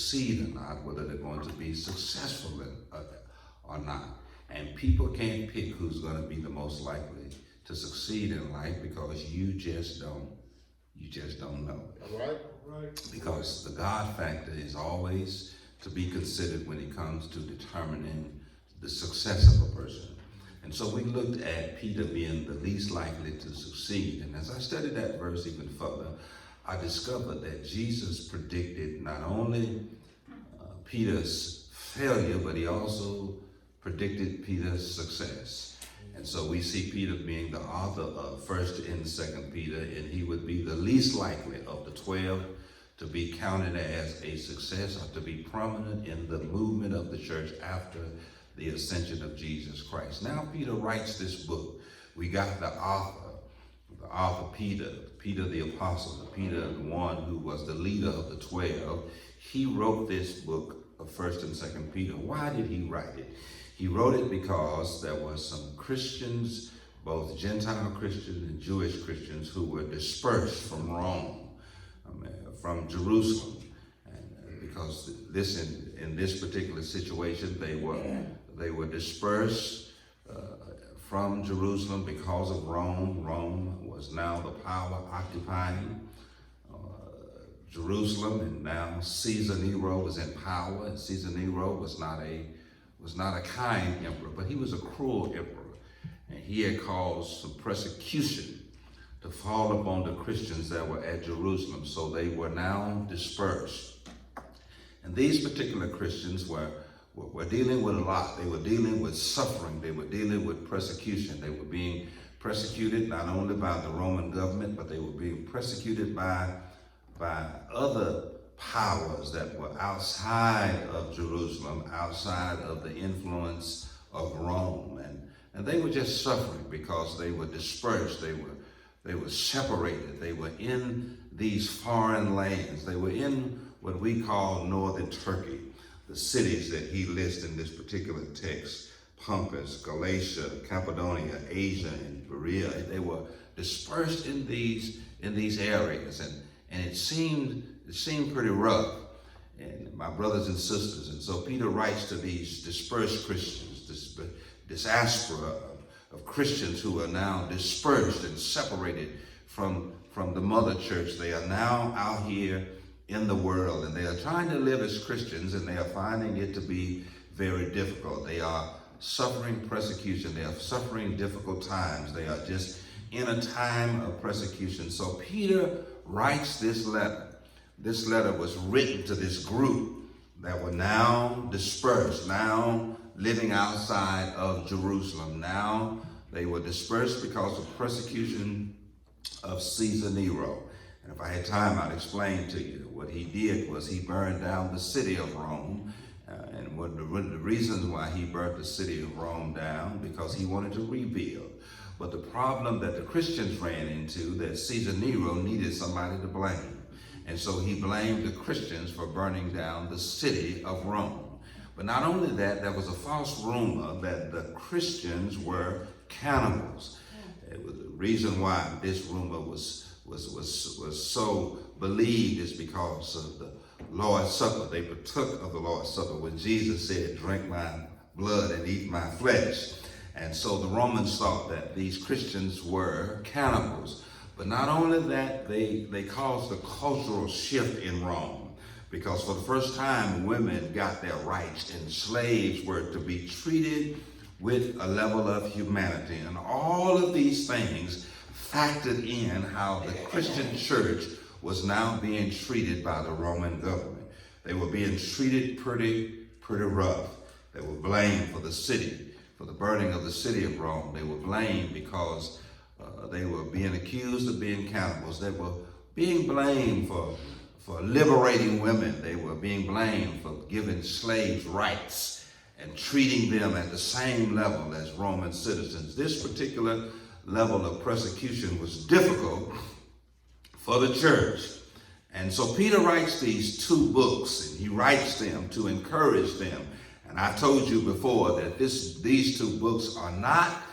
succeed or not, whether they're going to be successful or not. And people can't pick who's going to be the most likely to succeed in life because you just don't know. Right. Because the God factor is always to be considered when it comes to determining the success of a person. And so we looked at Peter being the least likely to succeed. And as I studied that verse even further, I discovered that Jesus predicted not only Peter's failure, but he also predicted Peter's success. And so we see Peter being the author of 1st and 2nd Peter, and he would be the least likely of the 12 to be counted as a success or to be prominent in the movement of the church after the ascension of Jesus Christ. Now Peter writes this book. We got the author Peter the apostle, Peter the one who was the leader of the 12. He wrote this book of 1st and 2nd Peter. Why did he write it? He wrote it because there were some Christians, both Gentile Christians and Jewish Christians, who were dispersed from Rome, from Jerusalem. And because in this particular situation, they were dispersed from Jerusalem because of Rome. Rome was now the power occupying Jerusalem, and now Caesar Nero was in power. And Caesar Nero was not a kind emperor, but he was a cruel emperor, and he had caused some persecution to fall upon the Christians that were at Jerusalem. So they were now dispersed, and these particular Christians were dealing with a lot. They were dealing with suffering. They were dealing with persecution. They were being persecuted not only by the Roman government, but they were being persecuted by other powers that were outside of Jerusalem, outside of the influence of Rome. And they were just suffering because they were dispersed. They were separated. They were in these foreign lands. They were in what we call northern Turkey. The cities that he lists in this particular text: Pontus, Galatia, Cappadocia, Asia, and Berea. They were dispersed in these areas, and it seemed pretty rough, and my brothers and sisters. And so Peter writes to these dispersed Christians, this diaspora of Christians who are now dispersed and separated from the mother church. They are now out here in the world, and they are trying to live as Christians, and they are finding it to be very difficult. They are suffering persecution. They are suffering difficult times. They are just in a time of persecution. So Peter writes this letter. This letter was written to this group that were now dispersed, now living outside of Jerusalem. Now they were dispersed because of persecution of Caesar Nero. And if I had time, I'd explain to you. What he did was he burned down the city of Rome. And one of the reasons why he burnt the city of Rome down, because he wanted to rebuild. But the problem that the Christians ran into, that Caesar Nero needed somebody to blame. And so he blamed the Christians for burning down the city of Rome. But not only that, there was a false rumor that the Christians were cannibals. It was the reason why this rumor was so believed is because of the Lord's Supper. They partook of the Lord's Supper when Jesus said, "Drink my blood and eat my flesh." And so the Romans thought that these Christians were cannibals. But not only that, they caused a cultural shift in Rome, because for the first time, women got their rights, and slaves were to be treated with a level of humanity. And all of these things factored in how the Christian church was now being treated by the Roman government. They were being treated pretty rough. They were blamed for the burning of the city of Rome. They were blamed because they were being accused of being cannibals. They were being blamed for liberating women. They were being blamed for giving slaves rights and treating them at the same level as Roman citizens. This particular level of persecution was difficult for the church. And so Peter writes these two books, and he writes them to encourage them. And I told you before that these two books are not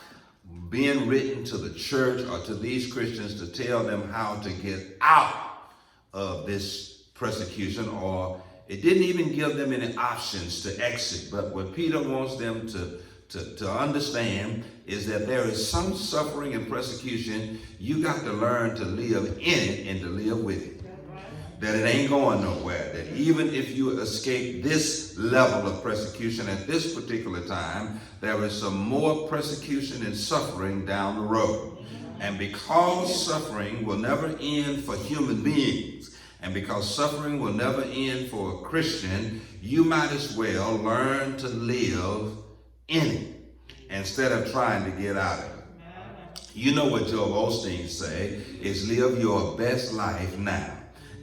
being written to the church or to these Christians to tell them how to get out of this persecution, or it didn't even give them any options to exit. But what Peter wants them to understand is that there is some suffering and persecution. You got to learn to live in it and to live with it. That it ain't going nowhere. That even if you escape this level of persecution at this particular time, there is some more persecution and suffering down the road. And because suffering will never end for human beings, and because suffering will never end for a Christian, you might as well learn to live in it instead of trying to get out of it. You know what Joel Osteen say is live your best life now.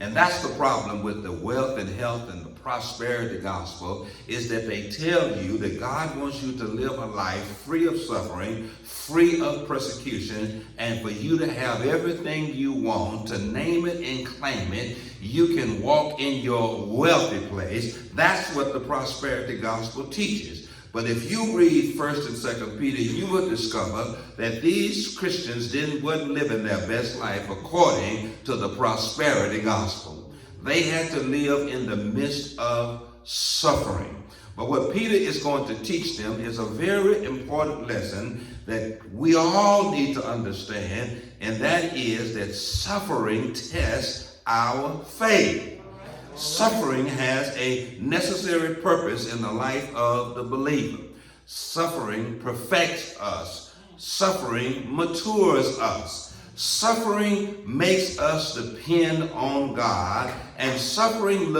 And that's the problem with the wealth and health and the prosperity gospel, is that they tell you that God wants you to live a life free of suffering, free of persecution, and for you to have everything you want, to name it and claim it. You can walk in your wealthy place. That's what the prosperity gospel teaches. But if you read 1st and 2nd Peter, you will discover that these Christians wasn't living their best life according to the prosperity gospel. They had to live in the midst of suffering. But what Peter is going to teach them is a very important lesson that we all need to understand, and that is that suffering tests our faith. Suffering has a necessary purpose in the life of the believer. Suffering perfects us. Suffering matures us. Suffering makes us depend on God, and suffering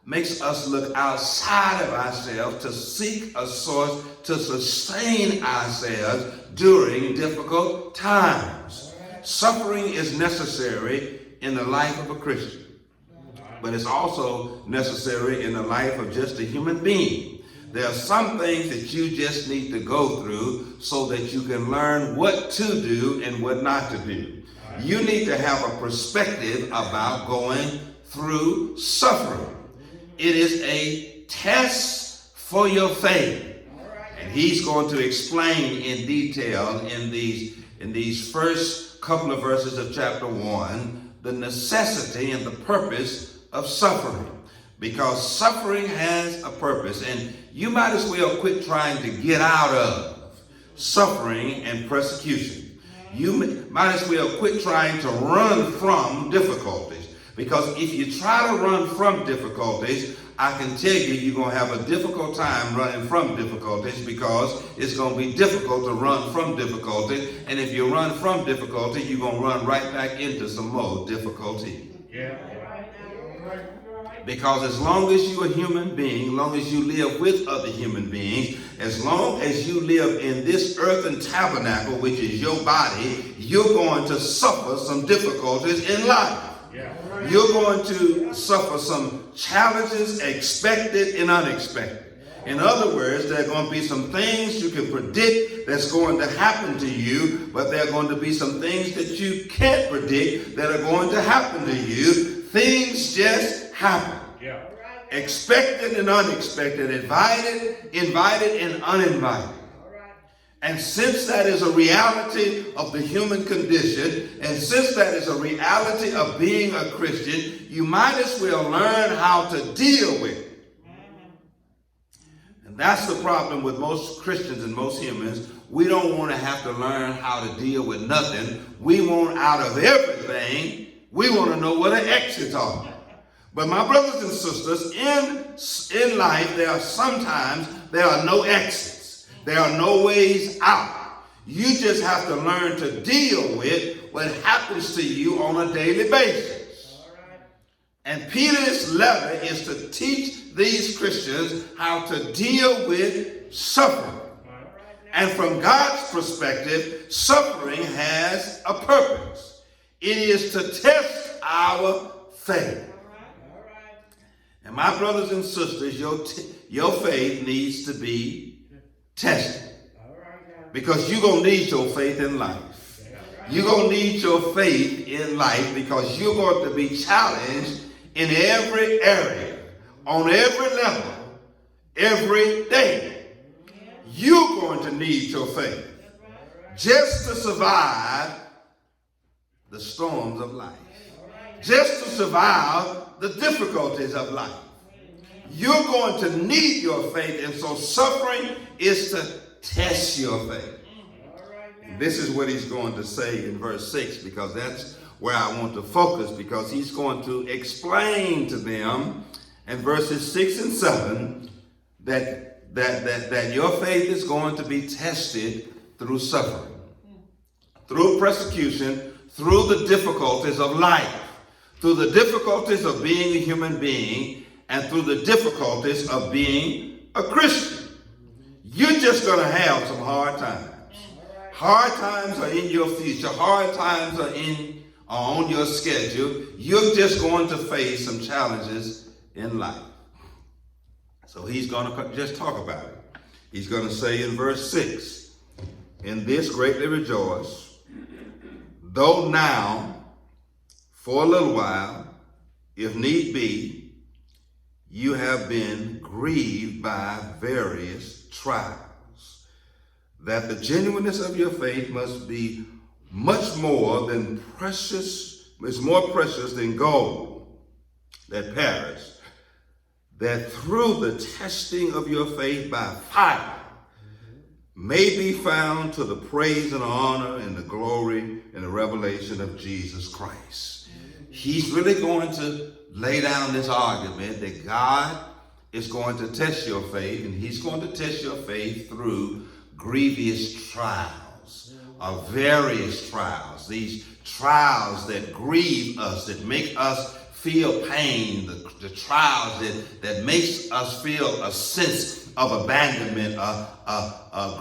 makes us look outside of ourselves to seek a source to sustain ourselves during difficult times. Suffering is necessary in the life of a Christian, but it's also necessary in the life of just a human being. There are some things that you just need to go through so that you can learn what to do and what not to do. You need to have a perspective about going through suffering. It is a test for your faith. And he's going to explain in detail in these first couple of verses of chapter 1 the necessity and the purpose of suffering, because suffering has a purpose, and you might as well quit trying to get out of suffering and persecution. You might as well quit trying to run from difficulties, because if you try to run from difficulties, I can tell you you're going to have a difficult time running from difficulties, because it's going to be difficult to run from difficulty, and if you run from difficulty, you're going to run right back into some more difficulty. Yeah. Because as long as you're a human being, as long as you live with other human beings, as long as you live in this earthen tabernacle, which is your body, you're going to suffer some difficulties in life. Yeah. You're going to suffer some challenges, expected and unexpected. In other words, there are going to be some things you can predict that's going to happen to you, but there are going to be some things that you can't predict that are going to happen to you. Things just happen. Yeah. Expected and unexpected, invited and uninvited. And since that is a reality of the human condition, and since that is a reality of being a Christian, you might as well learn how to deal with it. And that's the problem with most Christians and most humans. We don't want to have to learn how to deal with nothing. We want out of everything. We want to know what the exits are. But my brothers and sisters, in life, there are no exits. There are no ways out. You just have to learn to deal with what happens to you on a daily basis. And Peter's letter is to teach these Christians how to deal with suffering. And from God's perspective, suffering has a purpose. It is to test our faith. And my brothers and sisters, your faith needs to be tested. Because you're going to need your faith in life. You're going to need your faith in life because you're going to be challenged in every area, on every level, every day. You're going to need your faith just to survive the storms of life, just to survive the difficulties of life. You're going to need your faith, and so suffering is to test your faith. And this is what he's going to say in verse 6, because that's where I want to focus, because he's going to explain to them in verses 6 and 7 that your faith is going to be tested through suffering, through persecution, through the difficulties of life, through the difficulties of being a human being, and through the difficulties of being a Christian. You're just going to have some hard times. Hard times are in your future. Hard times are on your schedule. You're just going to face some challenges in life. So he's going to just talk about it. He's going to say in verse 6, in this greatly rejoice, though now, for a little while, if need be, you have been grieved by various trials, that the genuineness of your faith must be much more than precious, is more precious than gold that perish, that through the testing of your faith by fire may be found to the praise and honor and the glory and the revelation of Jesus Christ. He's really going to lay down this argument that God is going to test your faith, and he's going to test your faith through grievous trials, or various trials, these trials that grieve us, that make us feel pain, the trials that makes us feel a sense of abandonment,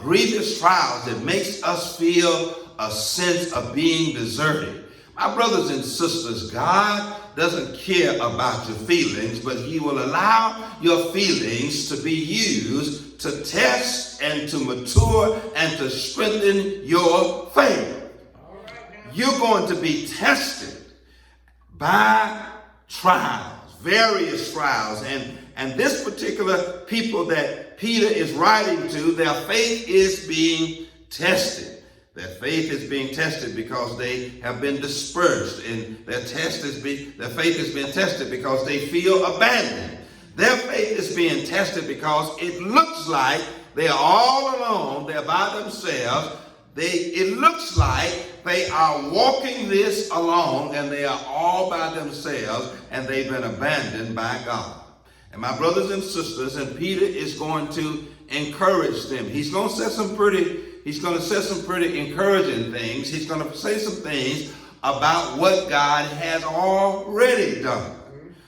grievous trials that makes us feel a sense of being deserted. My brothers and sisters, God doesn't care about your feelings, but he will allow your feelings to be used to test and to mature and to strengthen your faith. You're going to be tested by trials, various trials. And this particular people that Peter is writing to, their faith is being tested. Their faith is being tested because they have been dispersed, and their faith has been tested because they feel abandoned. Their faith is being tested because it looks like they are all alone, they're by themselves. It looks like they are walking this alone, and they are all by themselves, and they've been abandoned by God. And my brothers and sisters, and Peter is going to encourage them. He's going to say some pretty encouraging things. He's going to say some things about what God has already done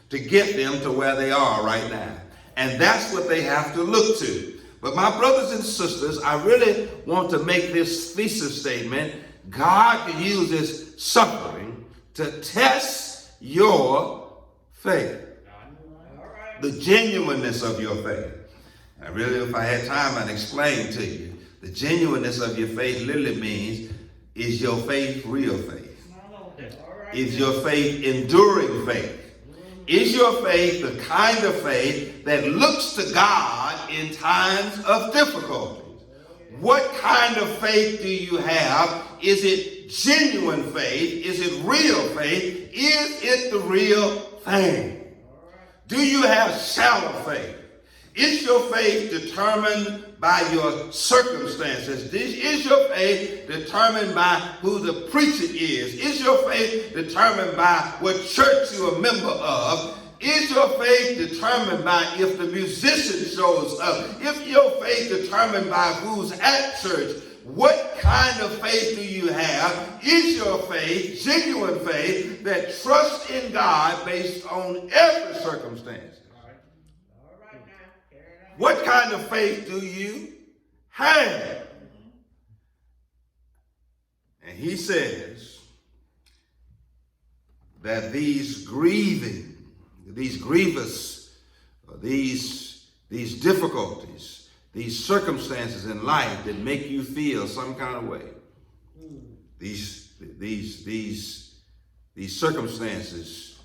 to get them to where they are right now. And that's what they have to look to. But my brothers and sisters, I really want to make this thesis statement. God can use this suffering to test your faith. The genuineness of your faith. And really, if I had time, I'd explain to you. The genuineness of your faith literally means, is your faith real faith? Is your faith enduring faith? Is your faith the kind of faith that looks to God in times of difficulties? What kind of faith do you have? Is it genuine faith? Is it real faith? Is it the real thing? Do you have shallow faith? Is your faith determined by your circumstances? Is your faith determined by who the preacher is? Is your faith determined by what church you're a member of? Is your faith determined by if the musician shows up? Is your faith determined by who's at church? What kind of faith do you have? Is your faith genuine faith that trusts in God based on every circumstance? What kind of faith do you have? And he says that these difficulties, these circumstances in life that make you feel some kind of way, these circumstances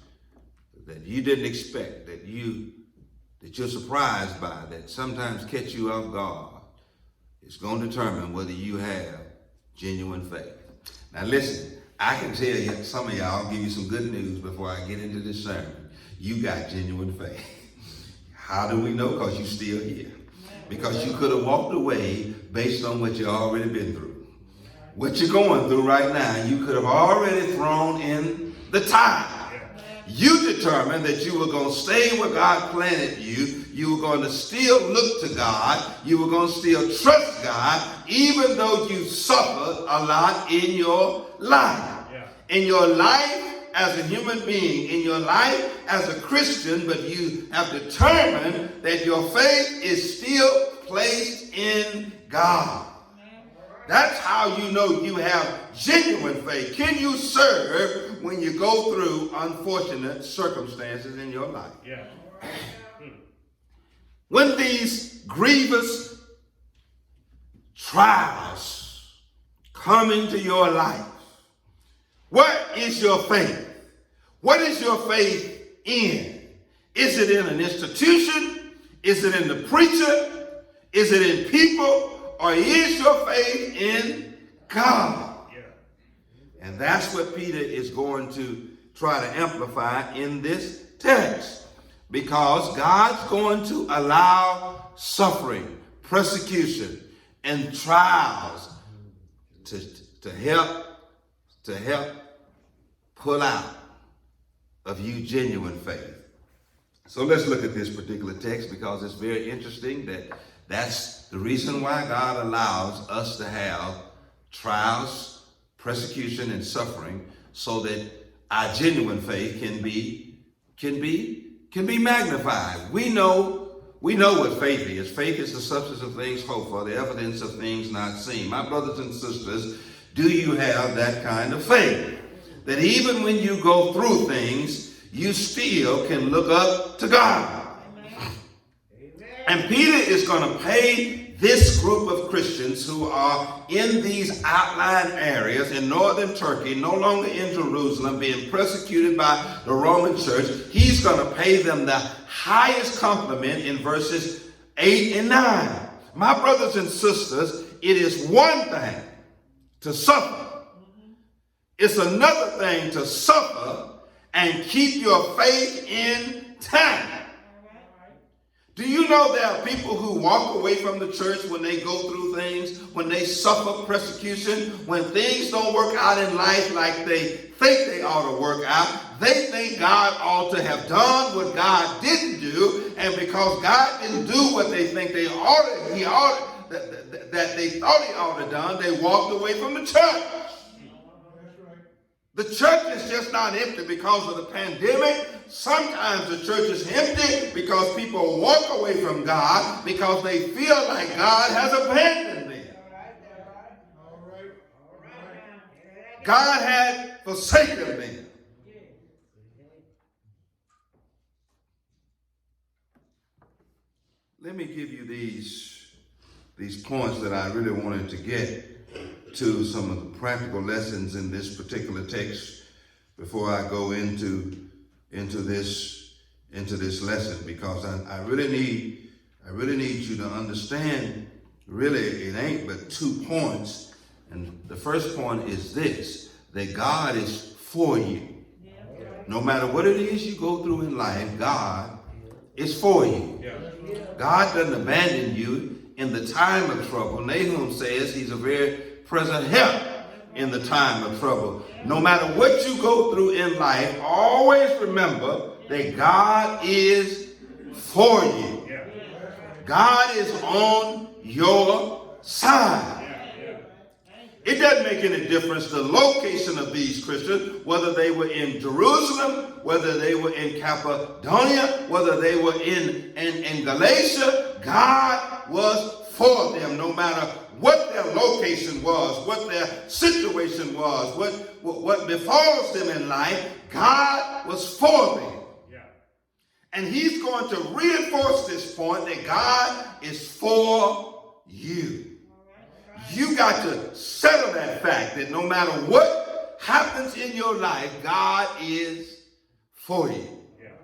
that you didn't expect, that you're surprised by, that sometimes catch you off guard, it's going to determine whether you have genuine faith. Now listen, I can tell you, some of y'all, I'll give you some good news before I get into this sermon. You got genuine faith. How do we know? Because you're still here. Because you could have walked away based on what you already been through. What you're going through right now, you could have already thrown in the towel. You determined that you were going to stay where God planted you. You were going to still look to God. You were going to still trust God, even though you suffered a lot in your life. In your life as a human being, in your life as a Christian, but you have determined that your faith is still placed in God. That's how you know you have genuine faith. Can you serve when you go through unfortunate circumstances in your life? Yeah. When these grievous trials come into your life, what is your faith? What is your faith in? Is it in an institution? Is it in the preacher? Is it in people? Or is your faith in God? Yeah. And that's what Peter is going to try to amplify in this text. Because God's going to allow suffering, persecution, and trials to help pull out of you genuine faith. So let's look at this particular text, because it's very interesting that's the reason why God allows us to have trials, persecution, and suffering, so that our genuine faith can be magnified. We know what faith is. Faith is the substance of things hoped for, the evidence of things not seen. My brothers and sisters, do you have that kind of faith? That even when you go through things, you still can look up to God. And Peter is going to pay this group of Christians who are in these outlying areas in northern Turkey, no longer in Jerusalem, being persecuted by the Roman church. He's going to pay them the highest compliment in verses 8 and 9. My brothers and sisters, it is one thing to suffer. It's another thing to suffer and keep your faith intact. Do you know there are people who walk away from the church when they go through things, when they suffer persecution, when things don't work out in life like they think they ought to work out? They think God ought to have done what God didn't do, and because God didn't do what they think they that they thought he ought to have done, they walked away from the church. The church is just not empty because of the pandemic. Sometimes the church is empty because people walk away from God because they feel like God has abandoned them. God had forsaken them. Let me give you these points that I really wanted to get to, some of the practical lessons in this particular text before I go into this lesson, because I really need you to understand, really it ain't but 2 points. And the first point is this, that God is for you. No matter what it is you go through in life, God is for you. God doesn't abandon you in the time of trouble. Nahum says he's a very present help in the time of trouble. No matter what you go through in life, always remember that God is for you. God is on your side. It doesn't make any difference the location of these Christians, whether they were in Jerusalem, whether they were in Cappadocia, whether they were in Galatia. God was for them, no matter what their location was, what their situation was, what befalls them in life. God was for them. Yeah. And he's going to reinforce this point that God is for you. You got to settle that fact that no matter what happens in your life, God is for you. Yeah.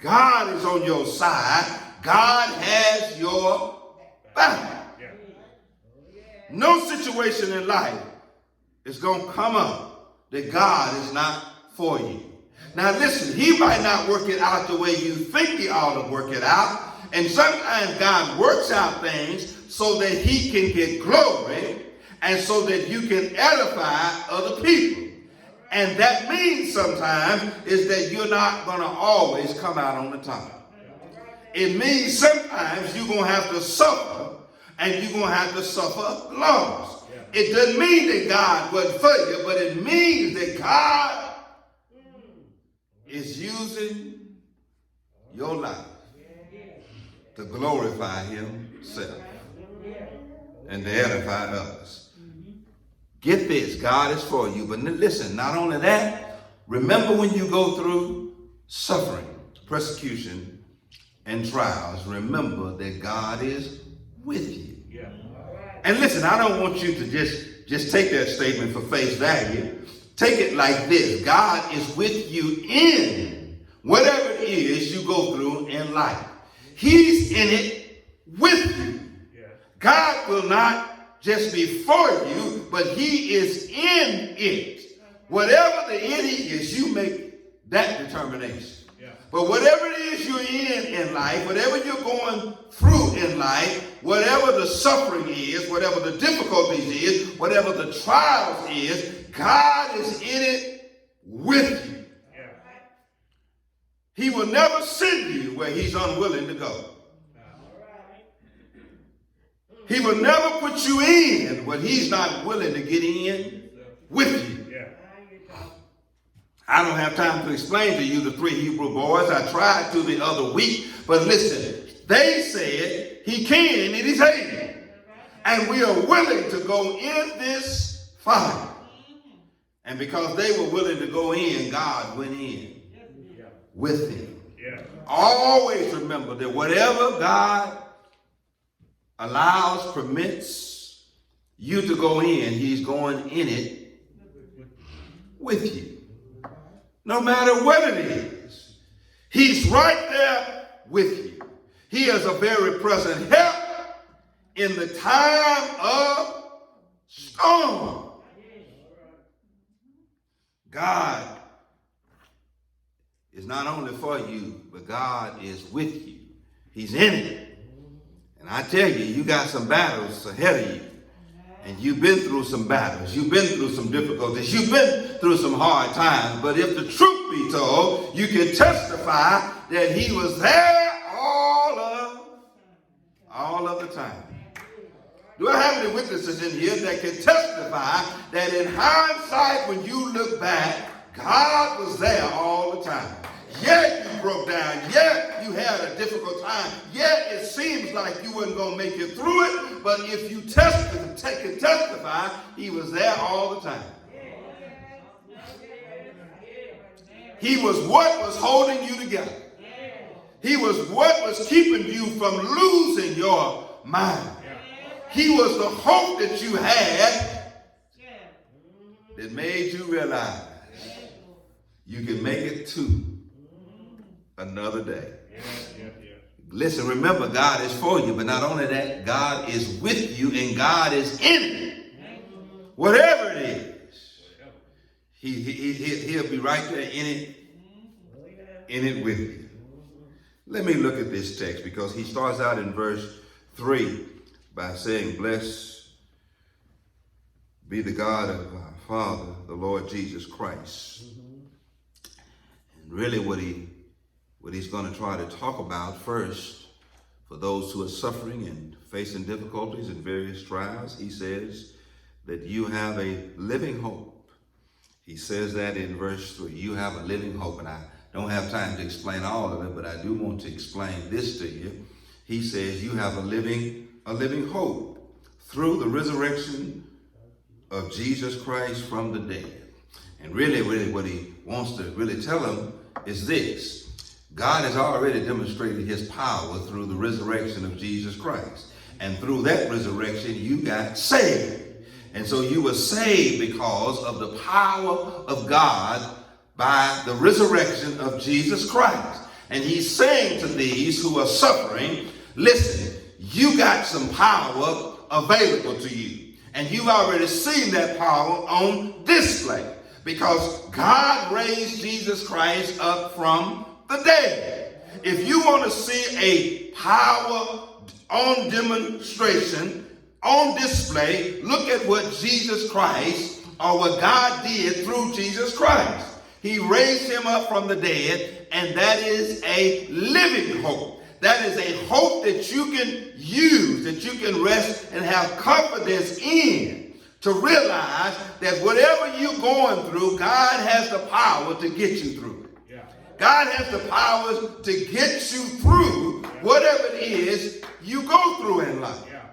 God is on your side. God has your back. No situation in life is going to come up that God is not for you. Now listen, he might not work it out the way you think he ought to work it out, And sometimes God works out things so that he can get glory and so that you can edify other people. And that means sometimes is that you're not going to always come out on the top. It means sometimes you're going to have to suffer, and you're going to have to suffer loss. It doesn't mean that God wasn't for you, but it means that God is using your life to glorify himself and to edify others. Get this, God is for you. But listen, not only that, remember when you go through suffering, persecution, and trials, remember that God is with you. Yeah. And listen, I don't want you to just take that statement for face value. Take it like this. God is with you in whatever it is you go through in life. He's in it with you. Yeah. God will not just be for you, but he is in it. Whatever the it is, you make that determination. Yeah. But whatever it is you're in life, whatever you're going through in life, whatever the suffering is, whatever the difficulties is, whatever the trials is, God is in it with you. Yeah. He will never send you where he's unwilling to go. He will never put you in what he's not willing to get in with you. Yeah. I don't have time to explain to you the 3 Hebrew boys. I tried to the other week, but listen, they said he can and he's able. And we are willing to go in this fire. And because they were willing to go in, God went in with them. Yeah. Always remember that whatever God allows, permits you to go in, he's going in it with you. No matter what it is, he's right there with you. He is a very present help in the time of storm. God is not only for you, but God is with you. He's in it. And I tell you, you got some battles ahead of you. And you've been through some battles. You've been through some difficulties. You've been through some hard times. But if the truth be told, you can testify that he was there all of the time. Do I have any witnesses in here that can testify that in hindsight, when you look back, God was there all the time? Yeah, you broke down. Yeah, you had a difficult time. Yeah, it seems like you wasn't going to make it through it. But if you testify, he was there all the time. He was what was holding you together. He was what was keeping you from losing your mind. He was the hope that you had that made you realize you can make it to another day. Listen, remember, God is for you, but not only that, God is with you and God is in it. Whatever it is, he'll be right there in it with you. Let me look at this text, because he starts out in verse 3 by saying, "Blessed be the God of our Father, the Lord Jesus Christ." And really what he's going to try to talk about first, for those who are suffering and facing difficulties and various trials, he says that you have a living hope. He says that in verse 3, you have a living hope. And I don't have time to explain all of it, but I do want to explain this to you. He says you have a living hope through the resurrection of Jesus Christ from the dead. And really what he wants to really tell them is this: God has already demonstrated his power through the resurrection of Jesus Christ. And through that resurrection, you got saved. And so you were saved because of the power of God by the resurrection of Jesus Christ. And he's saying to these who are suffering, listen, you got some power available to you. And you've already seen that power on display, because God raised Jesus Christ up from the dead. If you want to see a power on demonstration, on display, look at what Jesus Christ, or what God did through Jesus Christ. He raised him up from the dead, and that is a living hope. That is a hope that you can use, that you can rest and have confidence in, to realize that whatever you're going through, God has the power to get you through it. Yeah. God has the power to get you through whatever it is you go through in life. Yeah.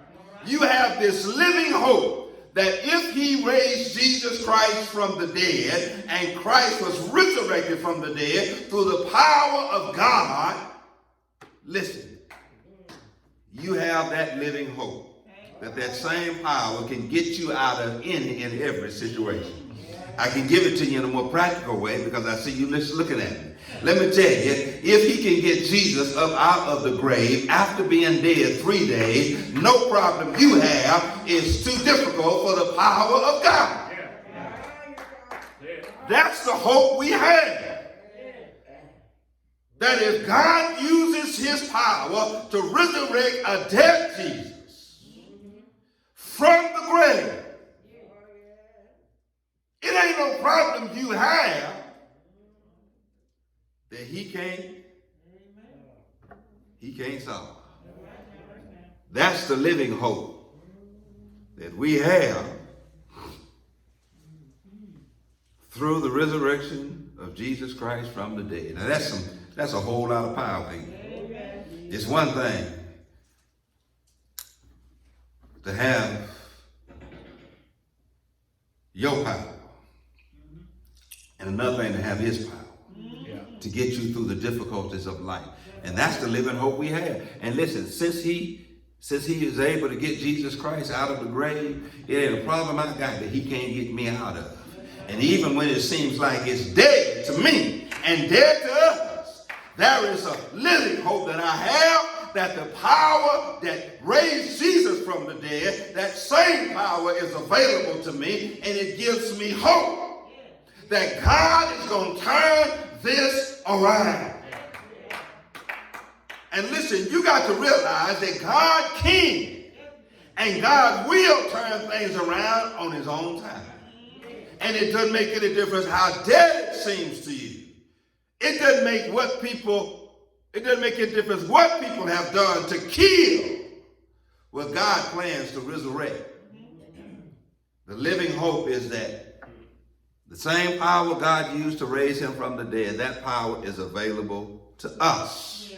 You have this living hope that if he raised Jesus Christ from the dead, and Christ was resurrected from the dead through the power of God, listen, you have that living hope that that same power can get you out of any and every situation. I can give it to you in a more practical way because I see you looking at me. Let me tell you, if he can get Jesus up out of the grave after being dead 3 days, no problem you have is too difficult for the power of God. That's the hope we have. That if God uses his power to resurrect a dead Jesus from the grave, it ain't no problem you have that he can't solve. That's the living hope that we have through the resurrection of Jesus Christ from the dead. Now that's a whole lot of power. It's one thing to have your power, and another thing to have his power to get you through the difficulties of life. And that's the living hope we have. And listen, since he is able to get Jesus Christ out of the grave, it ain't a problem I got that he can't get me out of. And even when it seems like it's dead to me and dead to others, there is a living hope that I have, that the power that raised Jesus from the dead, that same power is available to me, and it gives me hope that God is going to turn this around. And listen, you got to realize that God can and God will turn things around on his own time. And it doesn't make any difference how dead it seems to you. It doesn't make any difference what people have done to kill what God plans to resurrect. The living hope is that the same power God used to raise him from the dead, that power is available to us.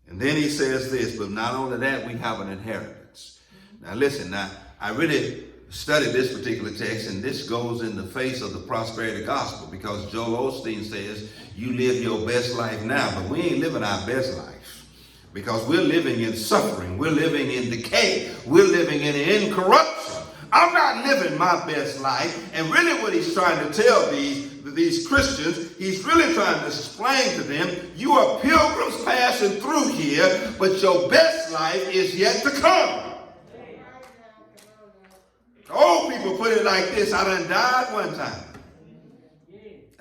And then he says this, but not only that, we have an inheritance. Now listen, I really studied this particular text, and this goes in the face of the prosperity gospel, because Joel Osteen says, you live your best life now, but we ain't living our best life, because we're living in suffering, we're living in decay, we're living in incorruption. I'm not living my best life. And really what he's trying to tell these Christians, he's really trying to explain to them, you are pilgrims passing through here, but your best life is yet to come. The old people put it like this, I done died one time,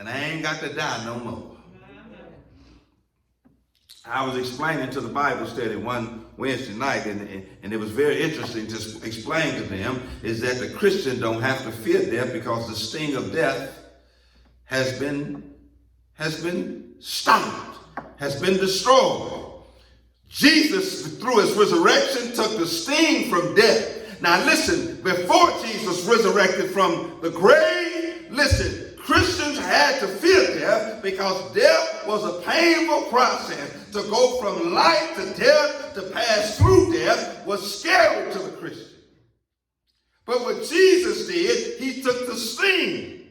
and I ain't got to die no more. I was explaining to the Bible study one Wednesday night, and it was very interesting to explain to them, is that the Christian don't have to fear death, because the sting of death has been stopped, has been destroyed. Jesus, through his resurrection, took the sting from death. Now listen, before Jesus resurrected from the grave, listen, Christians had to fear death, because death was a painful process. To go from life to death, to pass through death, was scary to the Christian. But what Jesus did, he took the sting.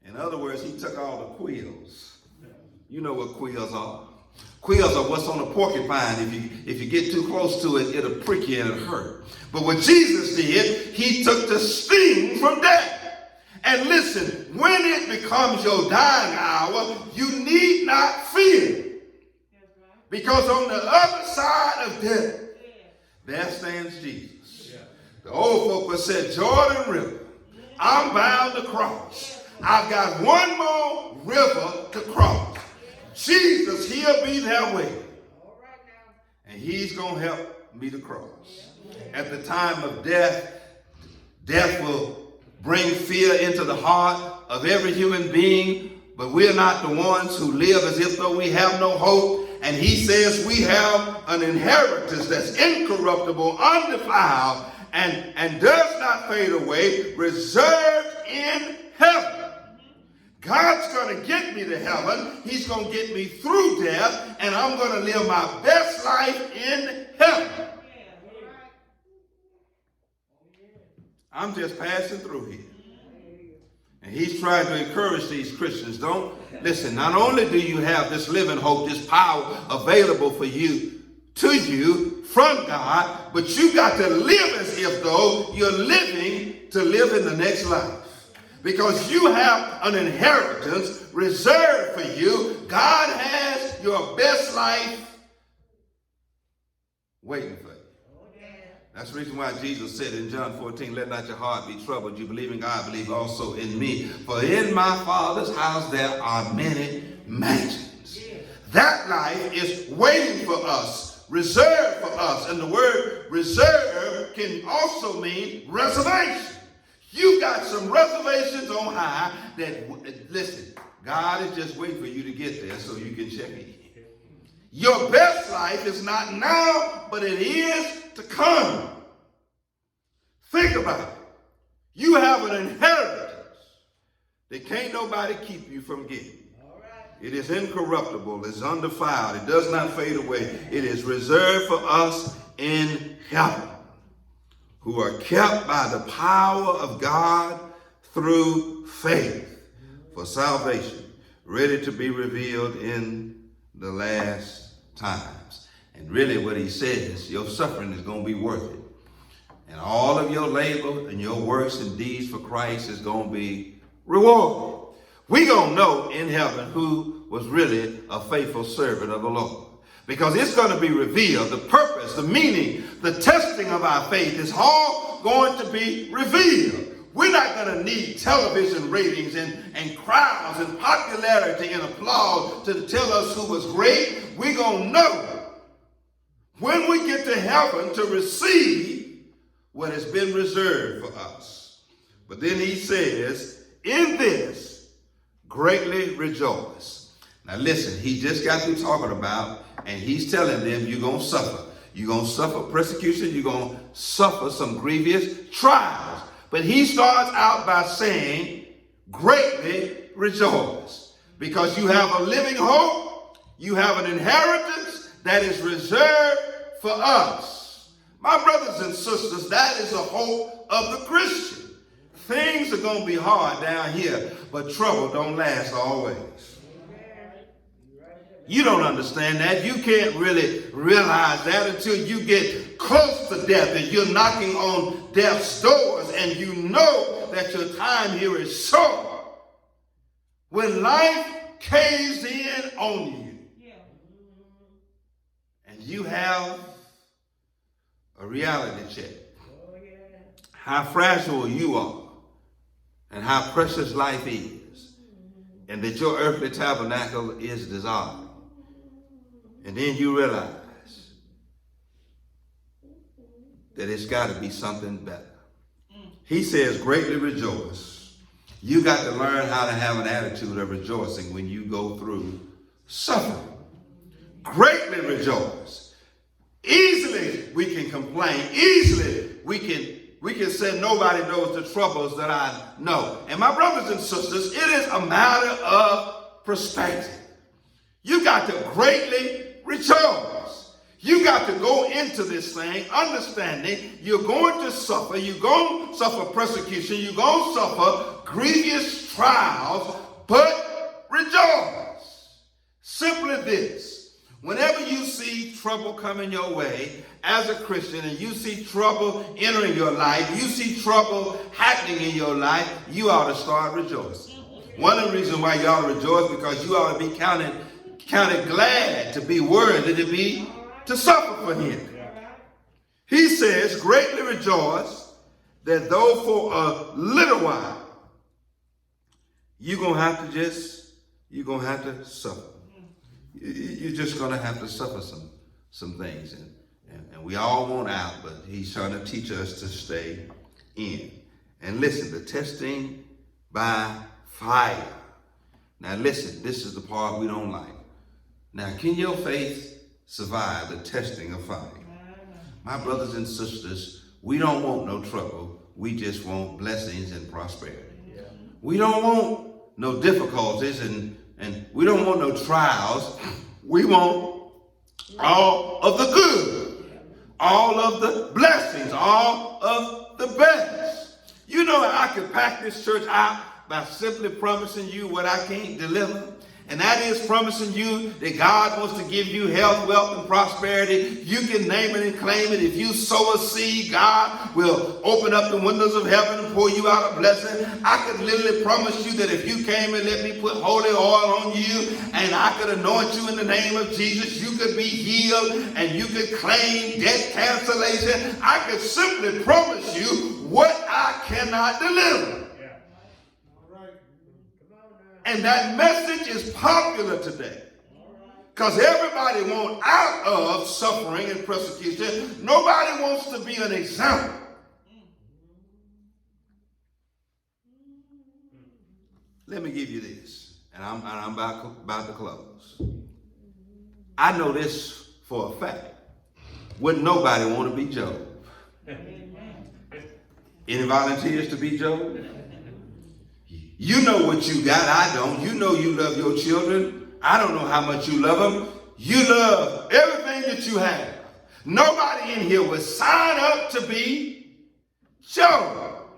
In other words, he took all the quills. You know what quills are. Quills are what's on a porcupine. If you get too close to it, it'll prick you and it'll hurt. But what Jesus did, he took the sting from death. And listen, when it becomes your dying hour, you need not fear. Because on the other side of death, there stands Jesus. The old folk would say, Jordan River, I'm bound to cross. I've got one more river to cross. Jesus, he'll be there waiting. And he's going to help me to cross. At the time of death, death will bring fear into the heart of every human being, but we're not the ones who live as if though we have no hope. And he says we have an inheritance that's incorruptible, undefiled, and does not fade away, reserved in heaven. God's going to get me to heaven. He's going to get me through death, and I'm going to live my best life in heaven. I'm just passing through here. And he's trying to encourage these Christians. Don't listen. Not only do you have this living hope, this power available for you, to you from God, but you got to live as if though you're living to live in the next life. Because you have an inheritance reserved for you. God has your best life waiting for you. That's the reason why Jesus said in John 14, let not your heart be troubled. You believe in God, believe also in me. For in my Father's house there are many mansions. That life is waiting for us, reserved for us. And the word reserve can also mean reservation. You got some reservations on high that, listen, God is just waiting for you to get there so you can check in. Your best life is not now, but it is to come. Think about it. You have an inheritance that can't nobody keep you from getting. It is incorruptible. It's undefiled. It does not fade away. It is reserved for us in heaven, who are kept by the power of God through faith for salvation, ready to be revealed in the last times. And really what he says, your suffering is going to be worth it. And all of your labor and your works and deeds for Christ is going to be rewarded. We're going to know in heaven who was really a faithful servant of the Lord. Because it's going to be revealed. The purpose, the meaning, the testing of our faith is all going to be revealed. We're not going to need television ratings and crowds and popularity and applause to tell us who was great. We're going to know when we get to heaven to receive what has been reserved for us. But then he says, in this greatly rejoice. Now listen, he just got through talking about, and he's telling them you're going to suffer. You're going to suffer persecution. You're going to suffer some grievous trials. But he starts out by saying, greatly rejoice. Because you have a living hope. You have an inheritance that is reserved for us. My brothers and sisters, that is the hope of the Christian. Things are going to be hard down here, but trouble don't last always. You don't understand that. You can't really realize that until you get close to death and you're knocking on death's doors and you know that your time here is short. When life caves in on you and you have a reality check, how fragile you are and how precious life is, and that your earthly tabernacle is dissolved. And then you realize that it's got to be something better. He says, greatly rejoice. You got to learn how to have an attitude of rejoicing when you go through suffering. Greatly rejoice. Easily we can complain. Easily we can say nobody knows the troubles that I know. And my brothers and sisters, it is a matter of perspective. You got to greatly rejoice. You got to go into this thing understanding you're going to suffer. You're going to suffer persecution. You're going to suffer grievous trials, but rejoice. Simply this. Whenever you see trouble coming your way as a Christian and you see trouble entering your life, you see trouble happening in your life, you ought to start rejoicing. One of the reasons why you ought to rejoice because you ought to be counted glad to be worthy to suffer for him. He says, greatly rejoice that though for a little while you're going to have to suffer. You're just going to have to suffer some things. And we all want out, but he's trying to teach us to stay in. And listen, the testing by fire. Now listen, this is the part we don't like. Now, can your faith survive the testing of fire? My brothers and sisters, we don't want no trouble. We just want blessings and prosperity. Yeah. We don't want no difficulties and we don't want no trials. We want all of the good, all of the blessings, all of the best. You know, I could pack this church out by simply promising you what I can't deliver. And that is promising you that God wants to give you health, wealth, and prosperity. You can name it and claim it. If you sow a seed, God will open up the windows of heaven and pour you out a blessing. I could literally promise you that if you came and let me put holy oil on you and I could anoint you in the name of Jesus, you could be healed and you could claim debt cancellation. I could simply promise you what I cannot deliver. And that message is popular today because everybody wants out of suffering and persecution. Nobody wants to be an example. Let me give you this, and I'm about to close. I know this for a fact. Wouldn't nobody want to be Job? Any volunteers to be Job? You know what you got, I don't. You know you love your children. I don't know how much you love them. You love everything that you have. Nobody in here would sign up to be Job.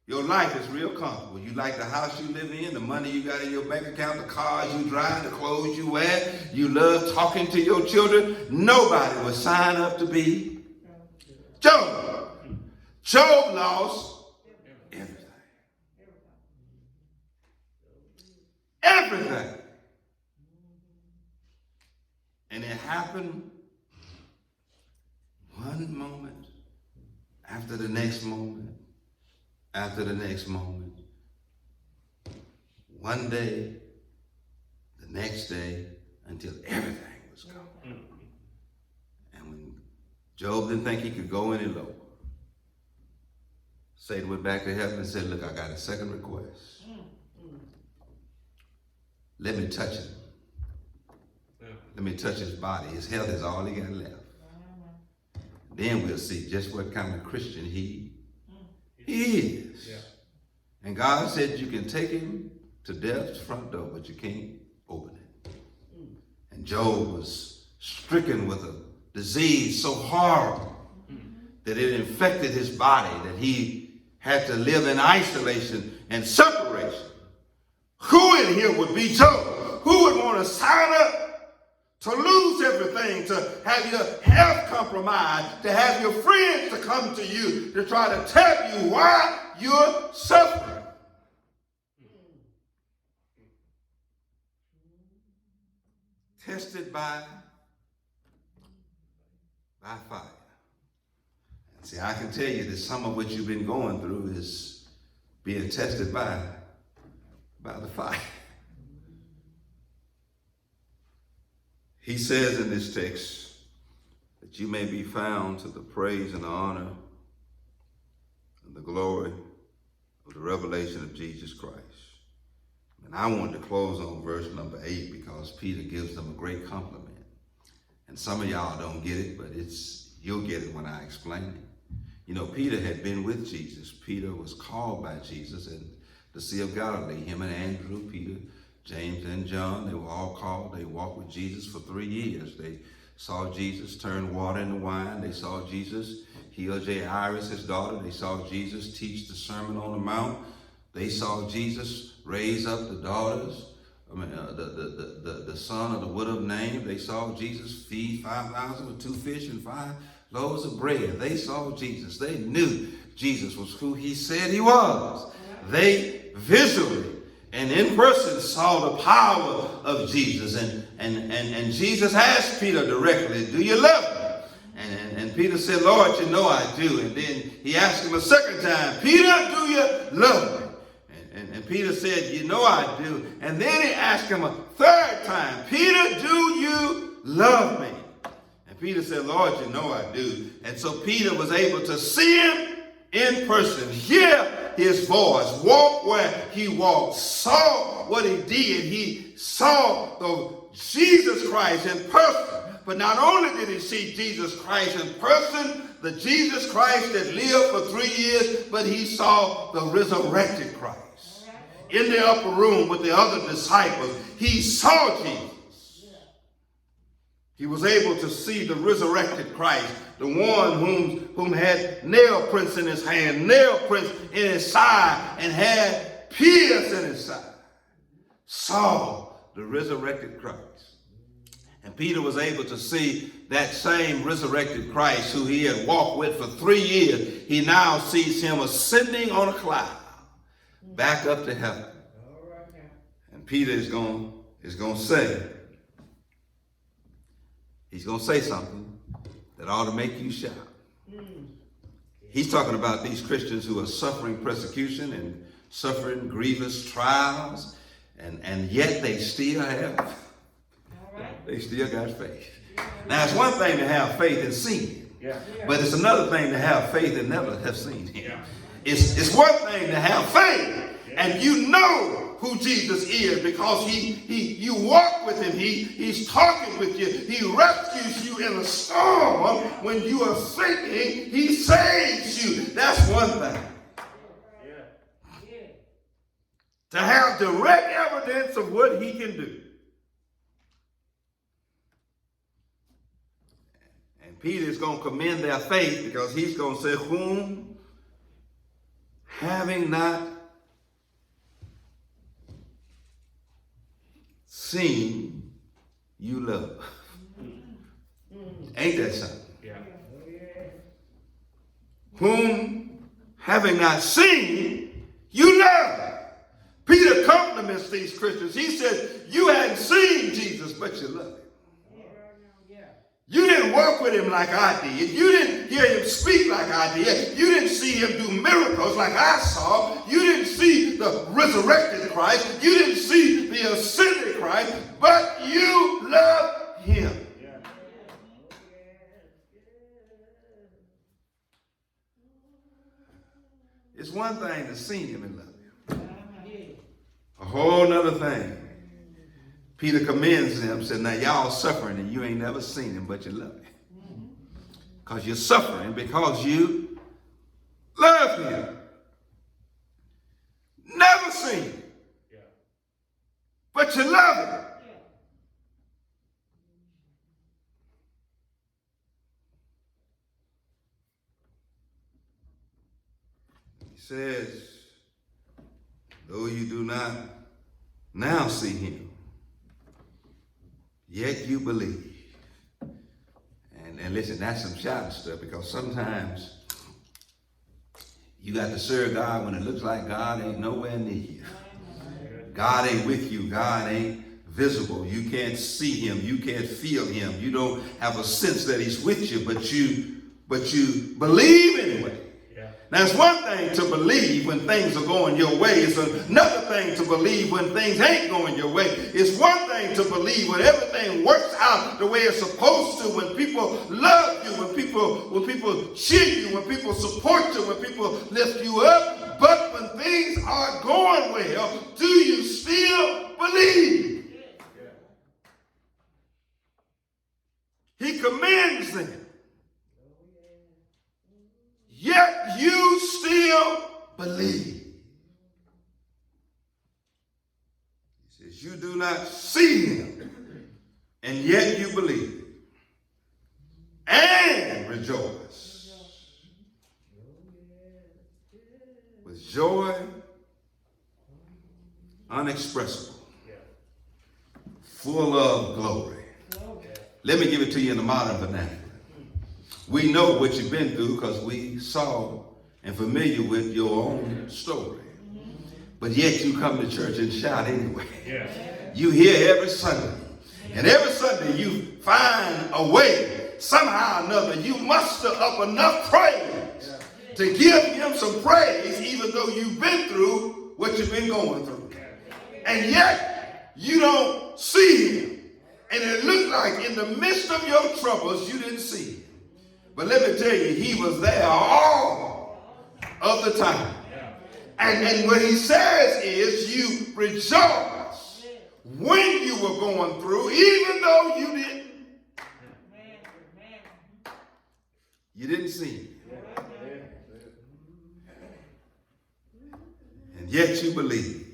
Your life is real comfortable. You like the house you live in, the money you got in your bank account, the cars you drive, the clothes you wear. You love talking to your children. Nobody would sign up to be Job. Job lost everything. Everything. And it happened one moment after the next moment, after the next moment. One day, the next day, until everything was gone. And when Job didn't think he could go any lower, Satan went back to heaven and said, look, I got a second request. Let me touch him. Let me touch his body. His health is all he got left. Then we'll see just what kind of Christian he is. Yeah. And God said you can take him to death's front door, but you can't open it. And Job was stricken with a disease so horrible that it infected his body, that he had to live in isolation and separation. Who in here would be Job? Who would want to sign up to lose everything, to have your health compromised, to have your friends to come to you to try to tell you why you're suffering? Tested by fire. See, I can tell you that some of what you've been going through is being tested by the fire. He says in this text that you may be found to the praise and the honor and the glory of the revelation of Jesus Christ. And I wanted to close on verse number 8 because Peter gives them a great compliment. And some of y'all don't get it, but you'll get it when I explain it. You know, Peter had been with Jesus. Peter was called by Jesus in the Sea of Galilee. Him and Andrew, Peter, James, and John, they were all called. They walked with Jesus for 3 years. They saw Jesus turn water into wine. They saw Jesus heal Jairus, his daughter. They saw Jesus teach the Sermon on the Mount. They saw Jesus raise up the daughters, the son of the widow of Nain. They saw Jesus feed 5,000 with 2 fish and 5 loaves of bread. They saw Jesus. They knew Jesus was who he said he was. They visually and in person saw the power of Jesus. And Jesus asked Peter directly, do you love me? And Peter said, Lord, you know I do. And then he asked him a second time, Peter, do you love me? And And Peter said, you know I do. And then he asked him a third time, Peter, do you love me? And Peter said, Lord, you know I do. And so Peter was able to see him in person, hear his voice, walk where he walked, saw what he did. He saw the Jesus Christ in person. But not only did he see Jesus Christ in person, the Jesus Christ that lived for 3 years, but he saw the resurrected Christ. In the upper room with the other disciples, he saw Jesus. He was able to see the resurrected Christ, the one whom had nail prints in his hand, nail prints in his side, and had pierced in his side. Saw the resurrected Christ. And Peter was able to see that same resurrected Christ who he had walked with for 3 years. He now sees him ascending on a cloud back up to heaven. And Peter is going to say, he's going to say something that ought to make you shout. He's talking about these Christians who are suffering persecution and suffering grievous trials, and yet they still have, they still got faith. Now, it's one thing to have faith and see him, but it's another thing to have faith and never have seen him. It's one thing to have faith and you know who Jesus is because you walk with him. He's talking with you. He rescues you in a storm. When you are sinking, he saves you. That's one thing. To have direct evidence of what he can do. And Peter is going to commend their faith because he's going to say, whom having not seen, you love. Ain't that something? Yeah. Whom having not seen, you love. Peter compliments these Christians. He says, you hadn't seen Jesus, but you love him. You didn't walk with him like I did. You didn't hear him speak like I did. You didn't see him do miracles like I saw. You didn't see the resurrected Christ. You didn't see the ascended Christ, but you love him. It's one thing to see him and love him. A whole nother thing. Peter commends them, said, now y'all suffering and you ain't never seen him, but you love him. Because you're suffering because you love him. Never seen him, but you love him. He says, though you do not now see him, yet you believe. And listen, that's some shouting stuff because sometimes you got to serve God when it looks like God ain't nowhere near you. God ain't with you. God ain't visible. You can't see him. You can't feel him. You don't have a sense that he's with you, but you believe anyway. Now, it's one thing to believe when things are going your way. It's another thing to believe when things ain't going your way. It's one thing to believe when everything works out the way it's supposed to, when people love you, when people cheer you, when people support you, when people lift you up. But when things are going well, do you still believe? He commends them. Yet you still believe. He says, you do not see him, and yet you believe. And rejoice with joy unexpressible, full of glory. Let me give it to you in the modern vernacular. We know what you've been through because we saw and familiar with your own story. But yet you come to church and shout anyway. You hear every Sunday. And every Sunday you find a way, somehow or another, you muster up enough praise to give him some praise even though you've been through through what you've been going through. And yet, you don't see him. And it looked like in the midst of your troubles, you didn't see him. But let me tell you, he was there all of the time. And what he says is, you rejoice when you were going through, even though you didn't see him. And yet you believe.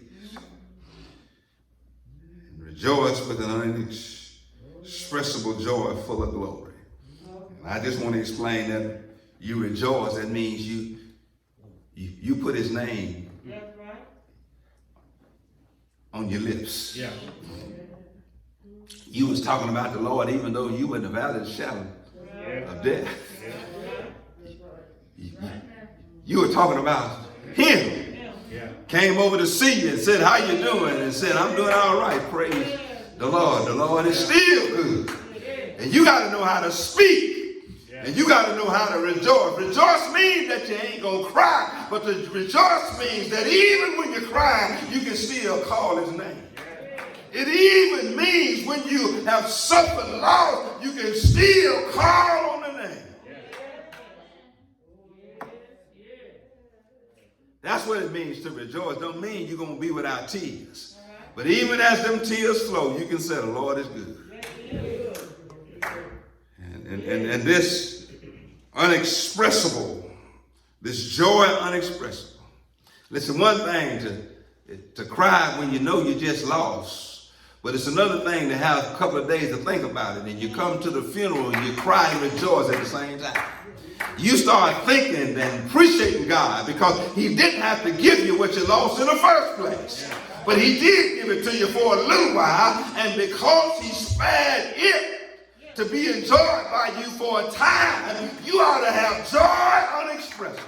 And rejoice with an inexpressible joy full of glory. And I just want to explain that you rejoice. That means you put his name on your lips. Yeah. You was talking about the Lord even though you were in the valley of the shadow of death. You were talking about him. Came over to see you and said, how you doing? And said, I'm doing all right. Praise the Lord. The Lord is still good. And you got to know how to speak. And you got to know how to rejoice. Rejoice means that you ain't going to cry. But to rejoice means that even when you're crying, you can still call his name. It even means when you have suffered loss, you can still call on the name. That's what it means to rejoice. Don't mean you're going to be without tears. But even as them tears flow, you can say the Lord is good. And this unexpressible, this joy unexpressible. Listen, one thing to cry when you know you just lost. But it's another thing to have a couple of days to think about it. And you come to the funeral and you cry and rejoice at the same time. You start thinking and appreciating God because he didn't have to give you what you lost in the first place. But he did give it to you for a little while. And because he spared it to be enjoyed by you for a time, you ought to have joy unexpressible.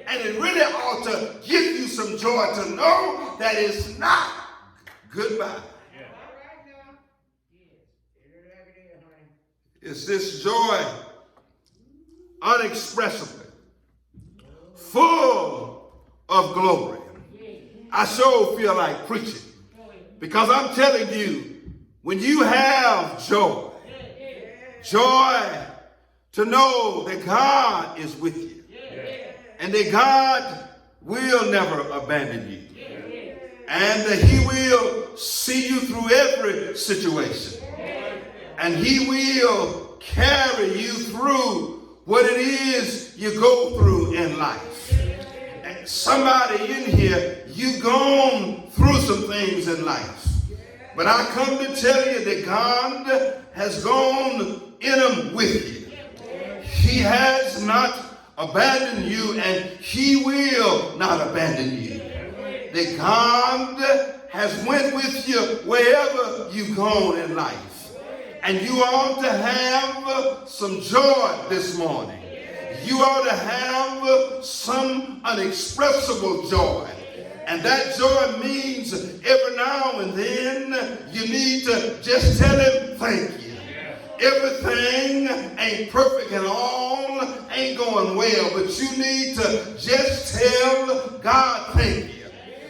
And it really ought to give you some joy to know that it's not goodbye. It's this joy unexpressibly, full of glory. I sure feel like preaching because I'm telling you, when you have joy to know that God is with you and that God will never abandon you and that he will see you through every situation and he will carry you through what it is you go through in life. And somebody in here, you've gone through some things in life. But I come to tell you that God has gone in them with you. He has not abandoned you and he will not abandon you. That God has went with you wherever you've gone in life. And you ought to have some joy this morning. You ought to have some unexpressible joy. And that joy means every now and then you need to just tell him thank you. Everything ain't perfect and all ain't going well, but you need to just tell God thank you.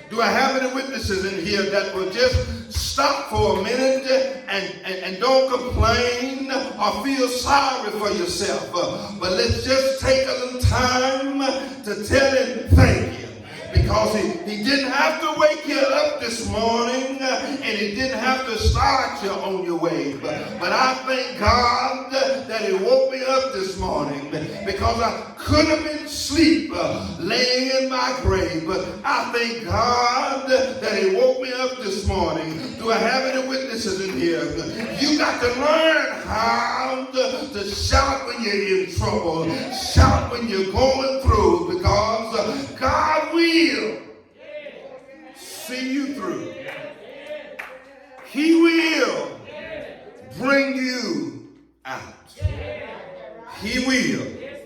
Do I have any witnesses in here that will just stop for a minute and don't complain or feel sorry for yourself? But let's just take a little time to tell him thank you. Because he didn't have to wake you up this morning and he didn't have to start you on your way. But I thank God that he woke me up this morning because I could have been asleep laying in my grave. But I thank God that he woke me up this morning. Do I have any witnesses in here? You got to learn how to shout when you're in trouble. Shout when you're going through because God will see you through. He will bring you out. He will